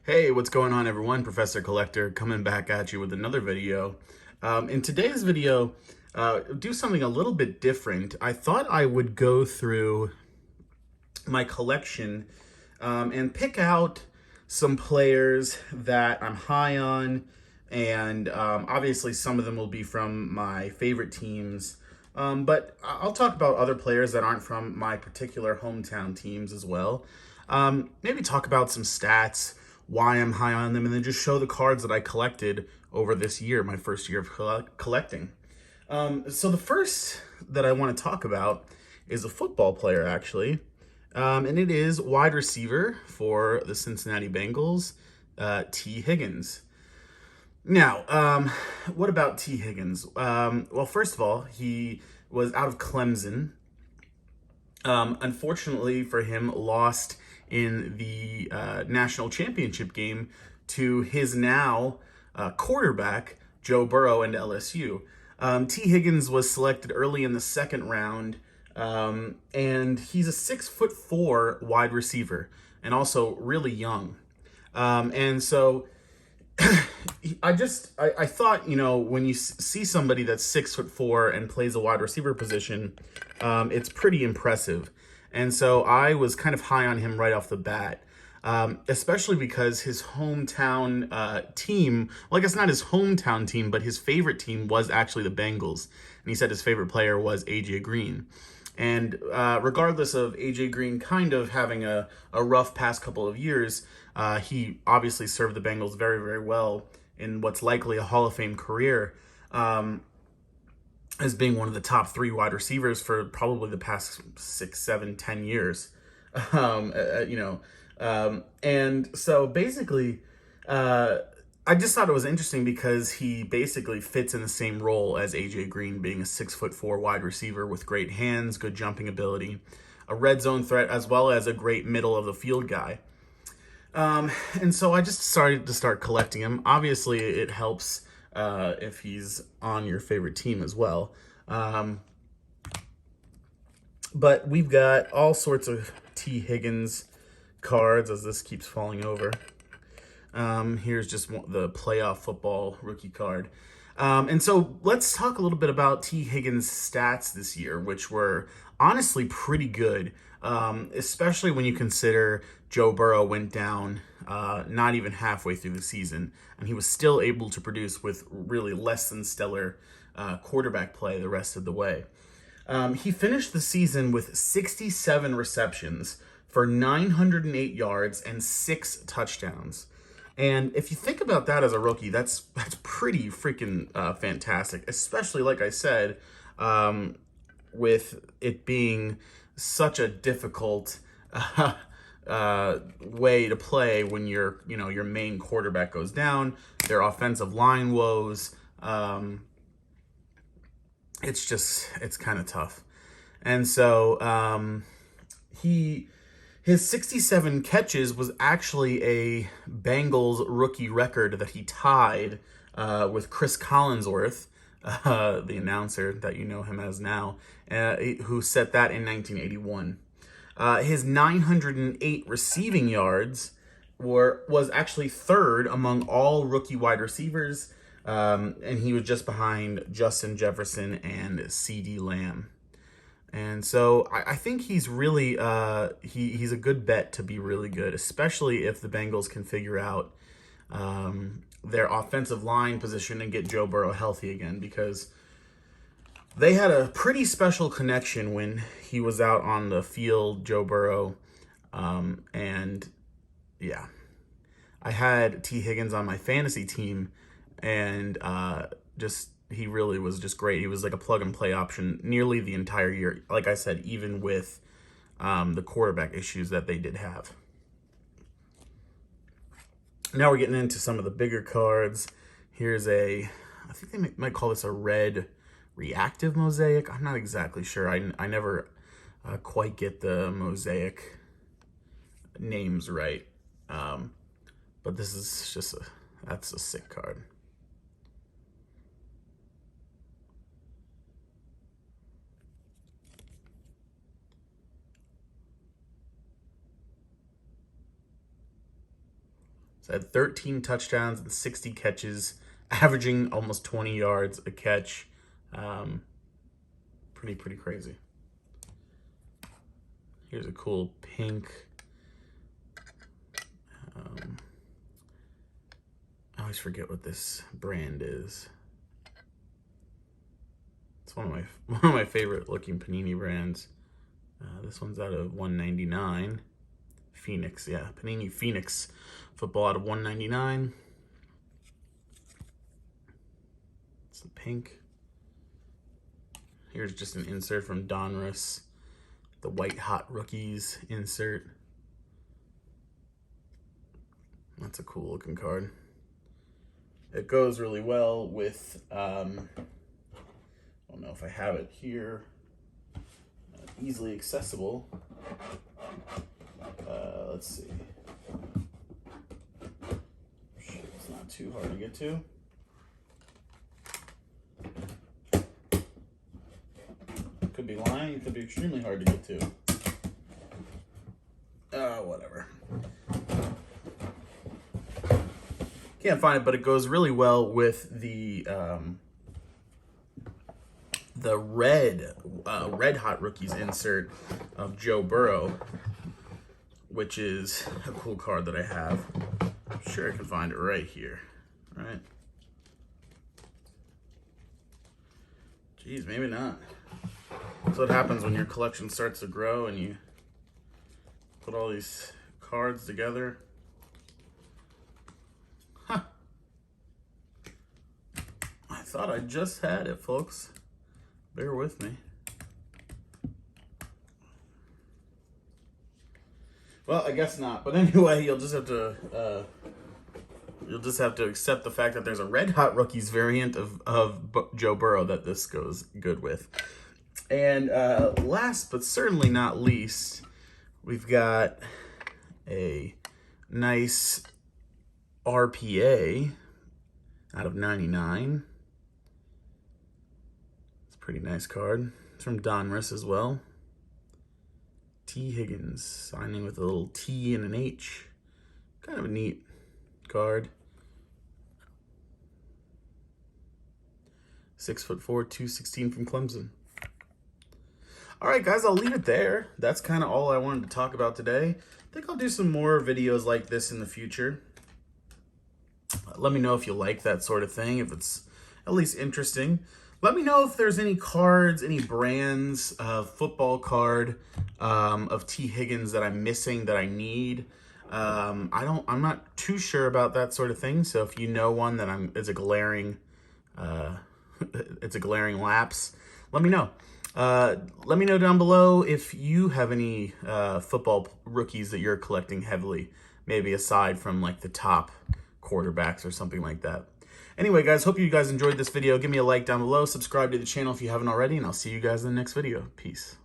Hey, what's going on, everyone? Professor Collector coming back at you with another video. In today's video, do something a little bit different. I thought I would go through my collection and pick out some players that I'm high on, and obviously some of them will be from my favorite teams. But I'll talk about other players that aren't from my particular hometown teams as well. Maybe talk about some stats, why I'm high on them, and then just show the cards that I collected over this year, my first year of collecting. So the first that I want to talk about is a football player, actually. And it is wide receiver for the Cincinnati Bengals, T. Higgins. Now, what about T. Higgins? Well, first of all, he was out of Clemson. Unfortunately for him, lost in the national championship game to his now quarterback, Joe Burrow, and LSU. T. Higgins was selected early in the second round, and he's a 6'4" wide receiver, and also really young. And so I thought, when you see somebody that's 6'4" and plays a wide receiver position, it's pretty impressive. And so I was kind of high on him right off the bat. Especially because his hometown team, well, I guess not his hometown team, but his favorite team was actually the Bengals. And he said his favorite player was A.J. Green. And regardless of A.J. Green kind of having a rough past couple of years, he obviously served the Bengals very, very well in what's likely a Hall of Fame career, as being one of the top three wide receivers for probably the past 6, 7, 10 years. Um, uh, you know, and so basically, I just thought it was interesting because he basically fits in the same role as AJ Green, being a 6'4" wide receiver with great hands, good jumping ability, a red zone threat, as well as a great middle of the field guy. And so I just started to start collecting him. Obviously, it helps if he's on your favorite team as well. But we've got all sorts of T. Higgins cards as this keeps falling over. Here's just the playoff football rookie card. And so let's talk a little bit about T. Higgins' stats this year, which were honestly pretty good, especially when you consider Joe Burrow went down not even halfway through the season, and he was still able to produce with really less than stellar quarterback play the rest of the way. He finished the season with 67 receptions for 908 yards and 6 touchdowns. And if you think about that as a rookie, that's pretty freaking fantastic. Especially, like I said, with it being such a difficult way to play when your main quarterback goes down, their offensive line woes. It's kind of tough. And so his 67 catches was actually a Bengals rookie record that he tied with Chris Collinsworth, the announcer that you know him as now, who set that in 1981. His 908 receiving yards was actually third among all rookie wide receivers, and he was just behind Justin Jefferson and CeeDee Lamb. And so I think he's really he's a good bet to be really good, especially if the Bengals can figure out their offensive line position and get Joe Burrow healthy again, because they had a pretty special connection when he was out on the field, Joe Burrow. And yeah, I had T. Higgins on my fantasy team, and just he really was just great. He was like a plug and play option nearly the entire year. Like I said, even with the quarterback issues that they did have. Now we're getting into some of the bigger cards. Here's I think they might call this a red reactive mosaic. I'm not exactly sure. I never quite get the mosaic names right. But this is just that's a sick card. It's had 13 touchdowns and 60 catches, averaging almost 20 yards a catch. Pretty crazy. Here's a cool pink. I always forget what this brand is. It's one of my favorite looking Panini brands. This one's out of 199. Phoenix, yeah, Panini Phoenix football out of 199. It's the pink. Here's just an insert from Donruss, the White Hot Rookies insert. That's a cool looking card. It goes really well with, I don't know if I have it here, easily accessible. Let's see. It's not too hard to get to. Could be lying, it could be extremely hard to get to. Whatever. Can't find it, but it goes really well with the red Hot Rookies insert of Joe Burrow, which is a cool card that I have. I'm sure I can find it right here, right? Geez, maybe not. That's what happens when your collection starts to grow and you put all these cards together. Huh. I thought I just had it, folks. Bear with me. Well, I guess not. But anyway, you'll just have to accept the fact that there's a Red Hot Rookies variant of Joe Burrow that this goes good with. And last but certainly not least, we've got a nice RPA out of 99. It's a pretty nice card. It's from Donruss as well. T. Higgins, signing with a little T and an H. Kind of a neat card. 6'4", 216 from Clemson. All right, guys, I'll leave it there. That's kind of all I wanted to talk about today. I think I'll do some more videos like this in the future. Let me know if you like that sort of thing, if it's at least interesting. Let me know if there's any cards, any brands of football card of T. Higgins that I'm missing that I need. I'm not too sure about that sort of thing. So if you know one that it's a glaring lapse, let me know. Let me know down below if you have any football rookies that you're collecting heavily, maybe aside from like the top quarterbacks or something like that. Anyway, guys, hope you guys enjoyed this video. Give me a like down below. Subscribe to the channel if you haven't already, and I'll see you guys in the next video. Peace.